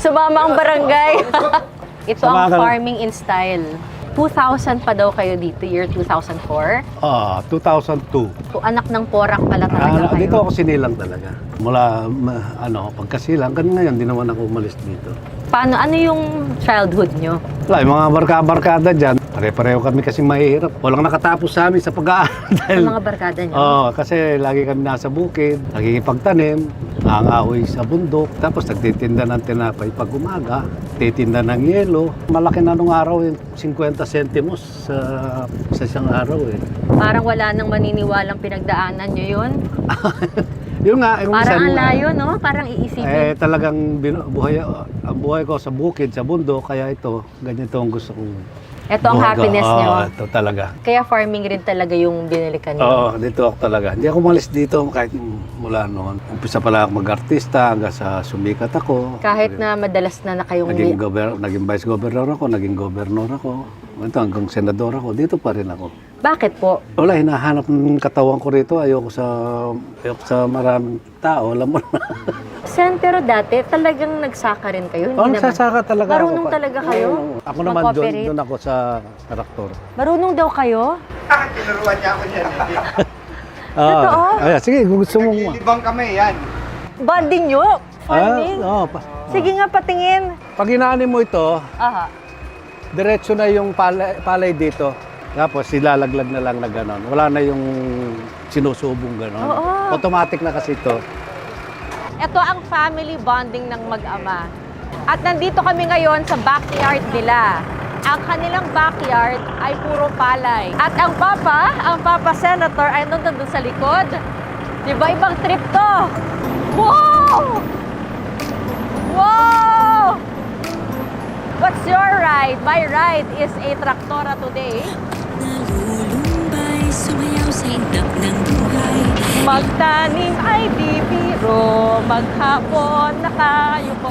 Sumama ang barangay. Ito ang Sumama ka. farming in style. 2000 pa daw kayo dito, year 2004. 2002. So, anak ng Porac pala talaga kayo. Dito ako sinilang talaga. Mula, pagkasilang, ganun ngayon, di naman ako umalis dito. Paano, ano yung childhood nyo? Wala, yung mga barkada dyan, pare-pareho kami kasi mahirap. Walang nakatapos sa amin sa pag-aaral. Ang mga barkada nyo? Oo, kasi lagi kami nasa bukid, nagkikipagtanim, nangangahoy sa bundok, tapos nagtitinda ng tinapay pag umaga, titinda ng yelo. Malaki na nung araw yung 50 centimos sa isang araw eh. Parang wala nang maniniwalang pinagdaanan nyo yun. Yun nga, yung Parang isa ang nung- layo, no? Parang iisipin. talagang ang buhay ko sa bukid, sa bundok, kaya ito, ganito ang gusto kong Ito ang buhay ko. happiness nyo. Oo, ito talaga. Kaya farming rin talaga yung binilikan nyo. Oo, dito ako talaga. Hindi ako umalis dito kahit mula noon. Umpisa pala ako mag-artista hanggang sa sumikat ako. Kahit na madalas na kayong... Naging vice governor ako, naging governor ako. Ito hanggang senador ako, dito pa rin ako. Bakit po? Wala, hinahanap ng katawan ko rito. Ayoko sa maraming tao, alam mo na. Sen, pero dati talagang nagsaka rin kayo? Oo, nagsasaka talaga ako. Marunong talaga kayo? Oo. Ako naman Mag-cooperate? doon ako sa traktor. Marunong daw kayo? Tinuruan niya ako niyan. Totoo? Ay, sige, kung gusto mo. Libang kami, yan. Bonding nyo? Farming? Oo. Sige nga, patingin. Pag inaani mo ito, Aha. diretso na yung palay dito. Tapos ilalaglag na lang na gano'n. Wala na yung sinusubong gano'n. Oo. Automatic na kasi ito. Ito ang family bonding ng mag-ama. At nandito kami ngayon sa backyard nila. Ang kanilang backyard ay puro palay. At ang Papa Senator ay nandun sa likod. Diba ibang trip to? Wow! Wow! What's your ride? My ride is a Traktora today. Nalulumbay, sumayaw sa indak ng buhay. Magtanim ay di biro, maghapon nakayuko.